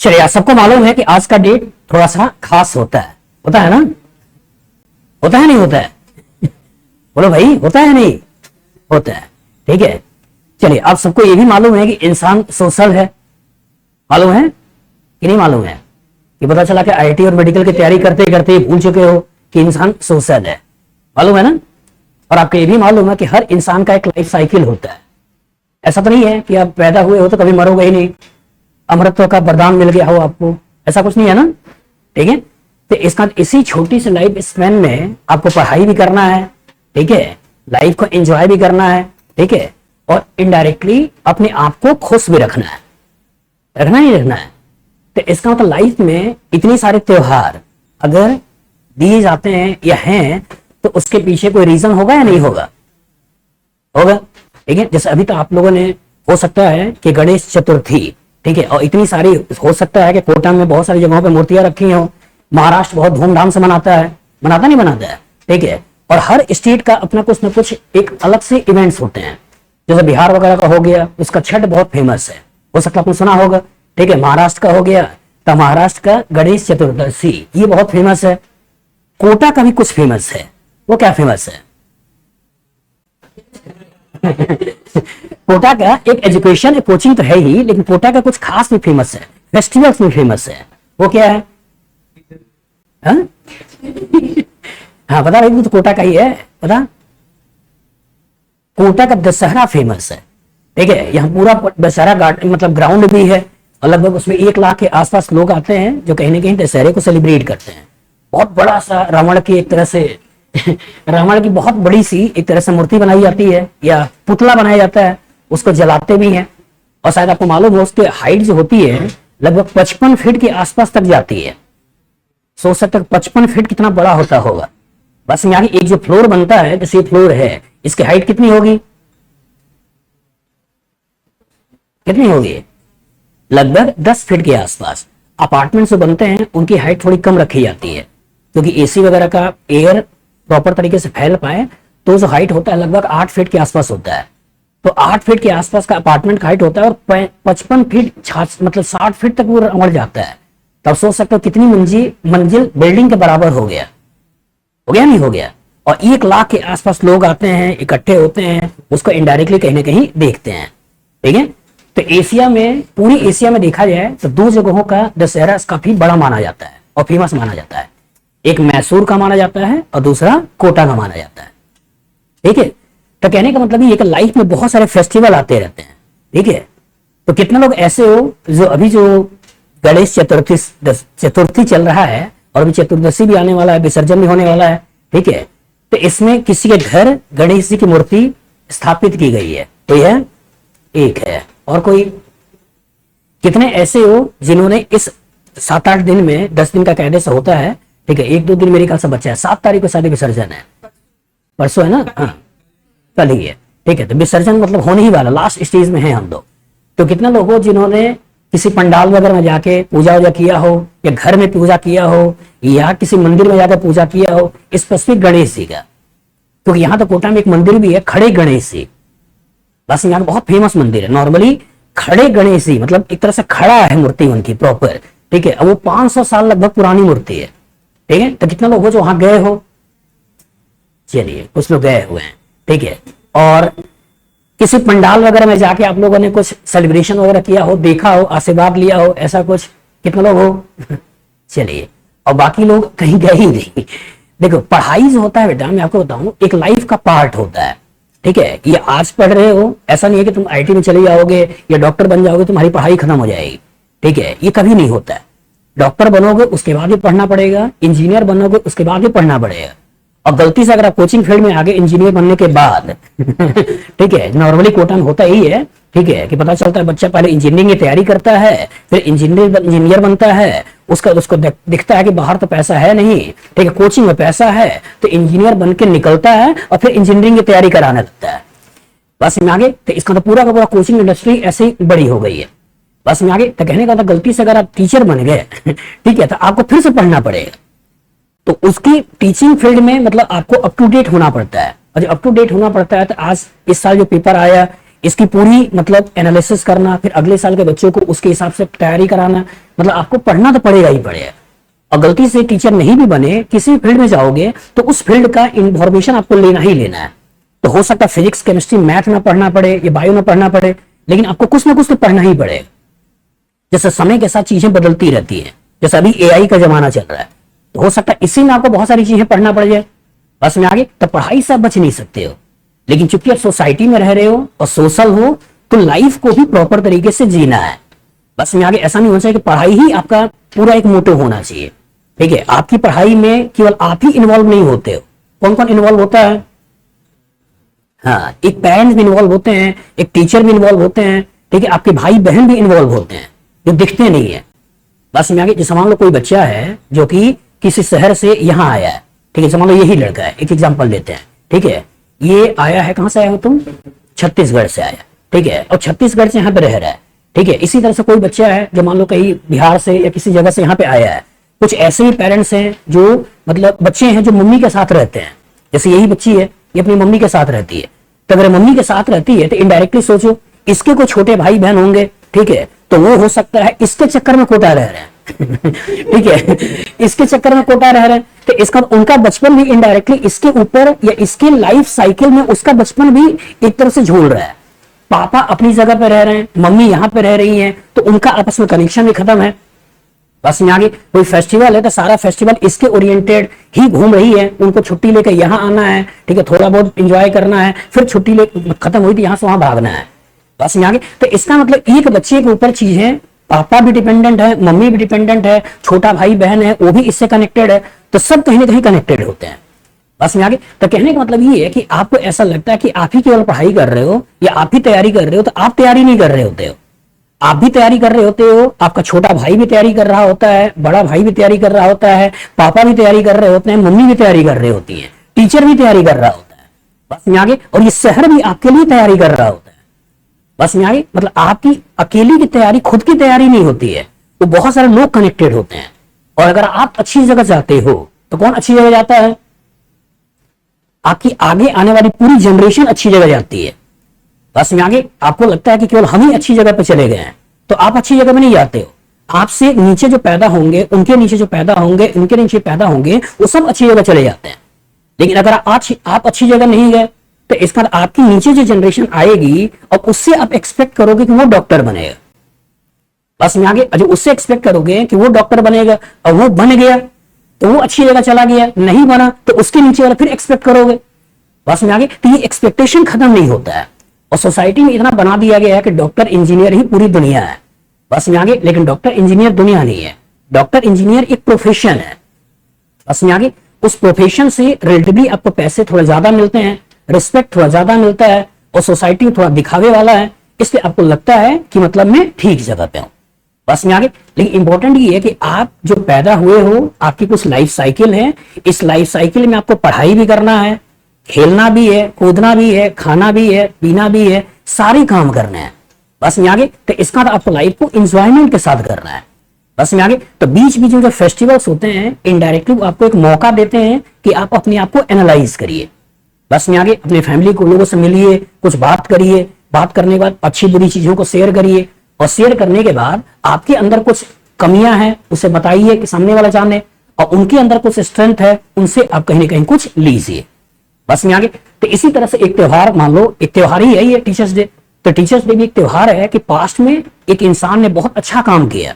चलिए, आप सबको मालूम है कि आज का डेट थोड़ा सा खास होता है ना? होता है नहीं होता है? बोलो भाई, होता है नहीं होता है? ठीक है। चलिए, आप सबको ये भी मालूम है कि इंसान सोशल है। मालूम है कि नहीं मालूम है? ये पता चला कि आईटी और मेडिकल की तैयारी करते करते भूल चुके हो कि इंसान सोशल है। मालूम है ना? और आपको ये भी मालूम है कि हर इंसान का एक लाइफ साइकिल होता है। ऐसा तो नहीं है कि आप पैदा हुए हो तो कभी मरोगे ही नहीं, अमरत्व का वरदान मिल गया हो आपको, ऐसा कुछ नहीं है ना? ठीक है। तो इसका इसी छोटी सी लाइफ स्पैन में आपको पढ़ाई भी करना है, ठीक है, लाइफ को एंजॉय भी करना है, ठीक है, और इनडायरेक्टली अपने आप को खुश भी रखना है। रखना ही रखना है। तो इसका मतलब लाइफ में इतने सारे त्योहार अगर दिए जाते हैं या हैं तो उसके पीछे कोई रीजन होगा या नहीं होगा? होगा। ठीक है। जैसे अभी तो आप लोगों ने, हो सकता है कि गणेश चतुर्थी, ठीक है, और इतनी सारी, हो सकता है कि कोटा में बहुत सारी जगहों पे मूर्तियां रखी हो। महाराष्ट्र बहुत धूमधाम से मनाता है, मनाता नहीं मनाता है? ठीक है। और हर स्टेट का अपना कुछ ना कुछ एक अलग से इवेंट्स होते हैं। जैसे बिहार वगैरह का हो गया, उसका छठ बहुत फेमस है, हो सकता है आपने सुना होगा। ठीक है। महाराष्ट्र का हो गया तो महाराष्ट्र का गणेश चतुर्दशी, ये बहुत फेमस है। कोटा का भी कुछ फेमस है। वो क्या फेमस है? कोटा का एक एजुकेशन, एक कोचिंग तो है ही, लेकिन कोटा का कुछ खास भी फेमस है, फेस्टिवल्स भी फेमस है। वो क्या है? हाँ हाँ, पता भाई, तो कोटा का ही है, पता? कोटा का दशहरा फेमस है। ठीक है। यहाँ पूरा दशहरा गार्डन, मतलब ग्राउंड भी है, और लगभग उसमें 1 लाख के आसपास लोग आते हैं जो कहीं ना कहीं दशहरे को सेलिब्रेट करते हैं। बहुत बड़ा सा रावण की एक तरह से रावण की बहुत बड़ी सी एक तरह से मूर्ति बनाई जाती है या पुतला बनाया जाता है, उसको जलाते भी हैं। और शायद आपको मालूम हो, उसकी हाइट जो होती है लगभग 55 फीट के आसपास तक जाती है। सोच सकते 55 फीट कितना बड़ा होता होगा। बस यहाँ की एक जो फ्लोर बनता है, जैसे ये फ्लोर है, इसकी हाइट कितनी होगी? कितनी होगी? लगभग 10 फीट के आसपास। अपार्टमेंट जो बनते हैं उनकी हाइट थोड़ी कम रखी जाती है, क्योंकि एसी वगैरह का एयर प्रॉपर तरीके से फैल पाए, तो जो हाइट होता है लगभग 8 फीट के आसपास होता है। तो 8 फीट के आसपास का अपार्टमेंट का हाइट होता है, और 55 फीट मतलब 60 फीट तक वो बढ़ जाता है। तब सोच सकते हो कितनी मंजिल बिल्डिंग के बराबर हो गया। हो गया नहीं हो गया? और 1 लाख के आसपास लोग आते हैं, इकट्ठे होते हैं, उसको इनडायरेक्टली कहीं ना कहीं देखते हैं। ठीक है। तो एशिया में, पूरी एशिया में देखा जाए तो 2 जगहों का दशहरा काफी बड़ा माना जाता है और फेमस माना जाता है। एक मैसूर का माना जाता है और दूसरा कोटा का माना जाता है। ठीक है। तो कहने का मतलब ये कि लाइफ में बहुत सारे फेस्टिवल आते रहते हैं। ठीक है। तो कितने लोग ऐसे हो जो अभी जो गणेश चतुर्थी चल रहा है, और अभी चतुर्दशी भी आने वाला है, विसर्जन भी होने वाला है। ठीक है। तो इसमें किसी के घर गणेश जी की मूर्ति स्थापित की गई है, तो यह एक है। और कोई कितने ऐसे हो जिन्होंने इस 7-8 दिन में, 10 दिन का कायदे से होता है, ठीक है, 1-2 दिन मेरे ख्याल से बच्चा है, 7 तारीख को शादी विसर्जन है, परसों है ना? हाँ, कल ही है। ठीक है। तो विसर्जन मतलब होने ही वाला, लास्ट स्टेज में है हम लोग। तो कितने लोग हो जिन्होंने किसी पंडाल वगैरह में जाके पूजा वूजा किया हो, या घर में पूजा किया हो, या किसी मंदिर में जाकर पूजा किया हो स्पेसिफिक गणेश जी का? क्योंकि यहाँ तो कोटा में एक मंदिर भी है, खड़े गणेश जी। बस यहाँ बहुत फेमस मंदिर है। नॉर्मली खड़े गणेश जी मतलब एक तरह से खड़ा है मूर्ति उनकी प्रॉपर। ठीक है। वो 500 साल लगभग पुरानी मूर्ति है। ठीक है। तो कितना लोग हो जो वहां गए हो? चलिए, कुछ लोग गए हुए हैं। ठीक है। और किसी पंडाल वगैरह में जाके आप लोगों ने कुछ सेलिब्रेशन वगैरह किया हो, देखा हो, आशीर्वाद लिया हो, ऐसा कुछ? कितने लोग हो? चलिए। और बाकी लोग कहीं गए ही नहीं। देखो, पढ़ाई जो होता है बेटा, मैं आपको बताऊं, एक लाइफ का पार्ट होता है। ठीक है। ये आज पढ़ रहे हो, ऐसा नहीं है कि तुम आईटी में चले जाओगे या डॉक्टर बन जाओगे, तुम्हारी पढ़ाई खत्म हो जाएगी। ठीक है। ये कभी नहीं होता है। डॉक्टर बनोगे उसके बाद भी पढ़ना पड़ेगा, इंजीनियर बनोगे उसके बाद भी पढ़ना पड़ेगा। और गलती से अगर आप कोचिंग फील्ड में आगे इंजीनियर बनने के बाद ठीक है, नॉर्मली कोटा में होता ही है, ठीक है, कि पता चलता है बच्चा पहले इंजीनियरिंग की तैयारी करता है, फिर इंजीनियर बनता है, उसको दिखता है कि बाहर तो पैसा है नहीं, ठीक है, कोचिंग में पैसा है, तो इंजीनियर बन के निकलता है और फिर इंजीनियरिंग की तैयारी कराने लगता है। बस में आगे तो इसका तो पूरा का पूरा कोचिंग इंडस्ट्री ऐसे ही बड़ी हो गई है। बस में आगे तो कहने का था, गलती से अगर आप टीचर बन गए ठीक है, तो आपको फिर से पढ़ना पड़ेगा। तो उसकी टीचिंग फील्ड में मतलब आपको अप टू डेट होना पड़ता है, और जब अप टू डेट होना पड़ता है तो आज इस साल जो पेपर आया इसकी पूरी मतलब एनालिसिस करना, फिर अगले साल के बच्चों को उसके हिसाब से तैयारी कराना, मतलब आपको पढ़ना तो पड़ेगा ही पड़ेगा। और गलती से टीचर नहीं भी बने, किसी फील्ड में जाओगे तो उस फील्ड का इंफॉर्मेशन आपको लेना ही लेना है। तो हो सकता है फिजिक्स, केमिस्ट्री, मैथ ना पढ़ना पड़े या बायो ना पढ़ना पड़े, लेकिन आपको कुछ ना कुछ तो पढ़ना ही पड़ेगा। जैसे समय के साथ चीजें बदलती रहती है, जैसे अभी एआई का जमाना चल रहा है, तो हो सकता है इसी में आपको बहुत सारी चीजें पढ़ना पड़ जाए। बस में आगे तो पढ़ाई से आप बच नहीं सकते हो, लेकिन चूंकि आप सोसाइटी में रह रहे हो और सोशल हो, तो लाइफ को भी प्रॉपर तरीके से जीना है। बस में आगे ऐसा नहीं होना चाहिए कि पढ़ाई ही आपका पूरा एक मोटिव होना चाहिए। ठीक है, आपकी पढ़ाई में केवल आप ही इन्वॉल्व नहीं होते हो। कौन कौन इन्वॉल्व होता है? हाँ, एक पेरेंट्स भी इन्वॉल्व होते हैं, एक टीचर भी इन्वॉल्व होते हैं, ठीक है, आपके भाई बहन भी इन्वॉल्व होते हैं जो दिखते नहीं है। बस में आगे जैसे मान लो कोई बच्चा है जो कि किसी शहर से यहाँ आया है, ठीक है, मान लो यही लड़का है, एक एग्जांपल लेते हैं। ठीक है, ये आया है, कहां से आया हो तुम? छत्तीसगढ़ से आया, ठीक है, और छत्तीसगढ़ से यहाँ पे रह रहा है। ठीक है, इसी तरह से कोई बच्चा है जो मान लो कहीं बिहार से या किसी जगह से यहाँ पे आया है। कुछ ऐसे ही पेरेंट्स हैं जो मतलब बच्चे हैं जो मम्मी के साथ रहते हैं, जैसे यही बच्ची है, ये अपनी मम्मी के साथ रहती है। तो अगर मम्मी के साथ रहती है तो इनडायरेक्टली सोचो इसके कोई छोटे भाई बहन होंगे, ठीक है, तो वो हो सकता है इसके चक्कर में कोटा रह रहे हैं ठीक है, इसके चक्कर में कोटा रह रहे हैं, तो इसका उनका बचपन भी इनडायरेक्टली इसके ऊपर या इसके लाइफ साइकिल में उसका बचपन भी एक तरह से झूल रहा है। पापा अपनी जगह पे रह रहे हैं, मम्मी यहाँ पे रह रही है, तो उनका आपस में कनेक्शन भी खत्म है। बस यहाँ कोई फेस्टिवल है तो सारा फेस्टिवल इसके ओरिएंटेड ही घूम रही है, उनको छुट्टी लेकर यहाँ आना है, ठीक है, थोड़ा बहुत एंजॉय करना है, फिर छुट्टी ले खत्म हुई तो यहाँ से वहां भागना है। बस यहाँ तो इसका मतलब एक बच्चे के ऊपर चीजें, पापा भी डिपेंडेंट है, मम्मी भी डिपेंडेंट है, छोटा भाई बहन है वो भी इससे कनेक्टेड है, तो सब कहीं ना कहीं कनेक्टेड होते हैं। बस में आगे तो कहने का मतलब ये है कि आपको ऐसा लगता है कि आप ही केवल पढ़ाई कर रहे हो या आप ही तैयारी कर रहे हो, तो आप तैयारी नहीं कर रहे होते हो। आप भी तैयारी कर रहे होते हो, आपका छोटा भाई भी तैयारी कर रहा होता है, बड़ा भाई भी तैयारी कर रहा होता है, पापा भी तैयारी कर रहे होते हैं, मम्मी भी तैयारी कर रही होती है, टीचर भी तैयारी कर रहा होता है। बस में आगे, और ये शहर भी आपके लिए तैयारी कर रहा होता है। बस में आगे मतलब आपकी अकेली की तैयारी, खुद की तैयारी नहीं होती है, तो बहुत सारे लोग कनेक्टेड होते हैं। और अगर आप अच्छी जगह जाते हो तो कौन अच्छी जगह जाता है? आपकी आगे आने वाली पूरी जनरेशन अच्छी जगह जाती है। बस में आगे आपको लगता है कि केवल हम ही अच्छी जगह पे चले गए हैं, तो आप अच्छी जगह में नहीं जाते हो। आपसे नीचे जो पैदा होंगे, उनके नीचे जो पैदा होंगे, उनके नीचे पैदा होंगे, वो सब अच्छी जगह चले जाते हैं। लेकिन अगर आप अच्छी जगह नहीं गए तो इसका आपकी नीचे जो जनरेशन आएगी और उससे आप एक्सपेक्ट करोगे कि वो डॉक्टर बनेगा। बस में आगे जो उससे एक्सपेक्ट करोगे कि वो डॉक्टर बनेगा और वो बन गया तो वो अच्छी जगह चला गया, नहीं बना तो उसके नीचे वाला फिर एक्सपेक्ट करोगे। बस में आगे तो ये एक्सपेक्टेशन खत्म नहीं होता है। और सोसाइटी में इतना बना दिया गया है कि डॉक्टर इंजीनियर ही पूरी दुनिया है। बस में आगे, लेकिन डॉक्टर इंजीनियर दुनिया नहीं है। डॉक्टर इंजीनियर एक प्रोफेशन है। बस में आगे उस प्रोफेशन से रिलेटिवली आपको पैसे थोड़ा ज्यादा मिलते हैं, रिस्पेक्ट थोड़ा ज्यादा मिलता है, और सोसाइटी में थोड़ा दिखावे वाला है, इसलिए आपको लगता है कि मतलब मैं ठीक जगह पे हूं। बस में आगे, लेकिन इंपॉर्टेंट ये है कि आप जो पैदा हुए हो, आपकी कुछ लाइफ साइकिल है, इस लाइफ साइकिल में आपको पढ़ाई भी करना है, खेलना भी है, कूदना भी है, खाना भी है, पीना भी है, सारे काम करने हैं। बस में आगे तो इसका आपको लाइफ को एंजॉयमेंट के साथ करना है। बस में आगे तो बीच बीच में जो फेस्टिवल्स होते हैं इनडायरेक्टली आपको एक मौका देते हैं कि आप अपने आप को एनालाइज करिए। बस में आगे अपने फैमिली को लोगों से मिलिए, कुछ बात करिए, बात करने के बाद अच्छी बुरी चीजों को शेयर करिए, और शेयर करने के बाद आपके अंदर कुछ कमियां हैं उसे बताइए कि सामने वाला जाने, और उनके अंदर कुछ स्ट्रेंथ है उनसे आप कहीं ना कहीं कुछ लीजिए। बस में आगे तो इसी तरह से एक त्योहार, मान लो एक त्योहार ही है ये टीचर्स डे, तो टीचर्स डे भी एक त्योहार है कि पास्ट में एक इंसान ने बहुत अच्छा काम किया।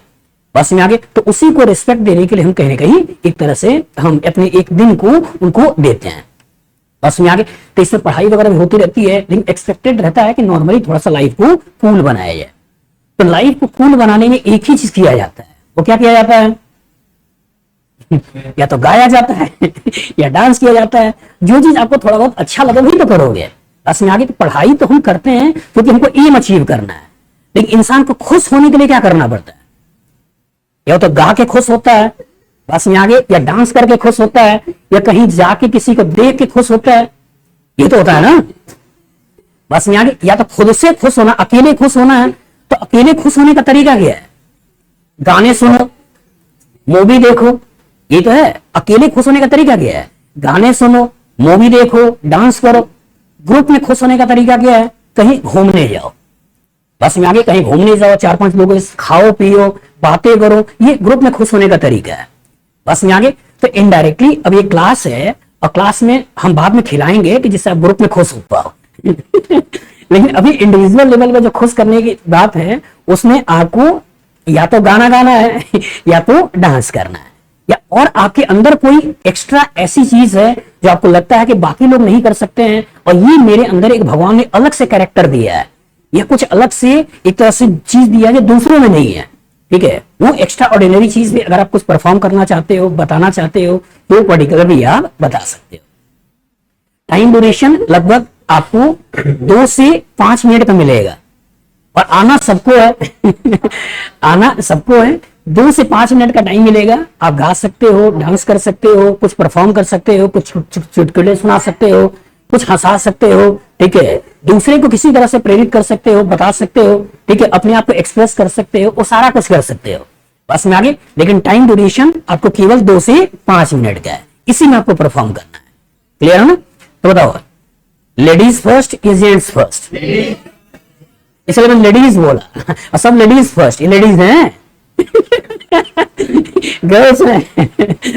बस में आगे तो उसी को रिस्पेक्ट देने के लिए हम कहीं ना कहीं एक तरह से हम अपने एक दिन को उनको देते हैं। बस में आगे तो इसमें पढ़ाई वगैरह भी होती रहती है, लेकिन एक्सपेक्टेड रहता है कि नॉर्मली थोड़ा सा लाइफ को कूल बनाया जाए। तो लाइफ को कूल बनाने में एक ही चीज किया जाता है, वो क्या किया जाता है? या तो गाया जाता है या डांस किया जाता है। जो चीज आपको थोड़ा बहुत अच्छा लगे वही तो करोगे। बस में आगे तो पढ़ाई तो हम करते हैं क्योंकि हमको एम अचीव करना है, लेकिन इंसान को खुश होने के लिए क्या करना पड़ता है? या तो गा के खुश होता है, बस में आगे, या डांस करके खुश होता है, या कहीं जाके किसी को देख के खुश होता है, ये तो होता है ना। बस में आगे या तो खुद से खुश होना, अकेले खुश होना है, तो अकेले खुश होने का तरीका क्या है? गाने सुनो, मूवी देखो, ये तो है। अकेले खुश होने का तरीका क्या है? गाने सुनो, मूवी देखो, डांस करो। ग्रुप में खुश होने का तरीका क्या है? कहीं घूमने जाओ, बस में आगे कहीं घूमने जाओ, 4-5 लोगों से खाओ पियो बातें करो, ये ग्रुप में खुश होने का तरीका है। बस में आगे तो इनडायरेक्टली अब ये क्लास है और क्लास में हम बाद में खिलाएंगे कि जिससे आप ग्रुप में खुश हो पाओ लेकिन अभी इंडिविजुअल लेवल पे जो खुश करने की बात है उसमें आपको या तो गाना गाना है या तो डांस करना है, या और आपके अंदर कोई एक्स्ट्रा ऐसी चीज है जो आपको लगता है कि बाकी लोग नहीं कर सकते हैं और ये मेरे अंदर एक भगवान ने अलग से कैरेक्टर दिया है, यह कुछ अलग से एक तरह से चीज दिया है जो दूसरों में नहीं है। ठीक है, वो एक्स्ट्रा ऑर्डिनरी चीज भी अगर आप कुछ परफॉर्म करना चाहते हो, बताना चाहते हो, तो पर्टिकुलर भी आप बता सकते हो। टाइम ड्यूरेशन लगभग आपको 2 से 5 मिनट का मिलेगा और आना सबको है आना सबको है। 2 से 5 मिनट का टाइम मिलेगा, आप गा सकते हो, डांस कर सकते हो, कुछ परफॉर्म कर सकते हो, कुछ चुटकुले सुना सकते हो, कुछ हंसा सकते हो। ठीक है, दूसरे को किसी तरह से प्रेरित कर सकते हो, बता सकते हो। ठीक है, अपने आप को एक्सप्रेस कर सकते हो, वो सारा कुछ कर सकते हो बस में आगे। लेकिन टाइम ड्यूरेशन आपको केवल 2 से 5 मिनट का है, इसी में आपको परफॉर्म करना है। क्लियर है ना? तो बताओ, लेडीज फर्स्ट या जेंट्स फर्स्ट? इसलिए मैंने लेडीज बोला और सब लेडीज फर्स्ट, ये लेडीज हैं गर्ल्स हैं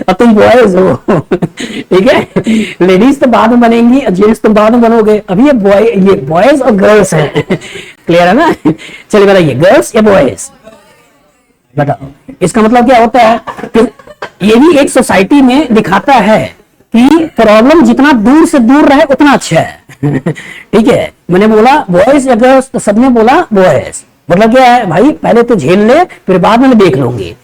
और तुम बॉयज हो। ठीक है, लेडीज तो बाद में बनेंगी और जेंट्स तुम बाद में बनोगे, अभी ये बॉयज और गर्ल्स हैं। क्लियर है ना? चलिए बताइए, गर्ल्स या बॉयज? बताओ, इसका मतलब क्या होता है कि ये भी एक सोसाइटी में दिखाता है कि प्रॉब्लम जितना दूर से दूर रहे उतना अच्छा है। ठीक है, मैंने बोला बॉयज या गर्ल्स तो सबने बोला बॉयज, मतलब क्या है भाई, पहले तो झेल ले फिर बाद में देख लूंगी।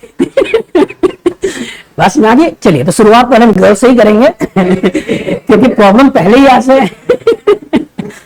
बस में आगे चलिए, तो शुरुआत पहले हम गर्ल्स से ही करेंगे क्योंकि प्रॉब्लम पहले ही यहाँ से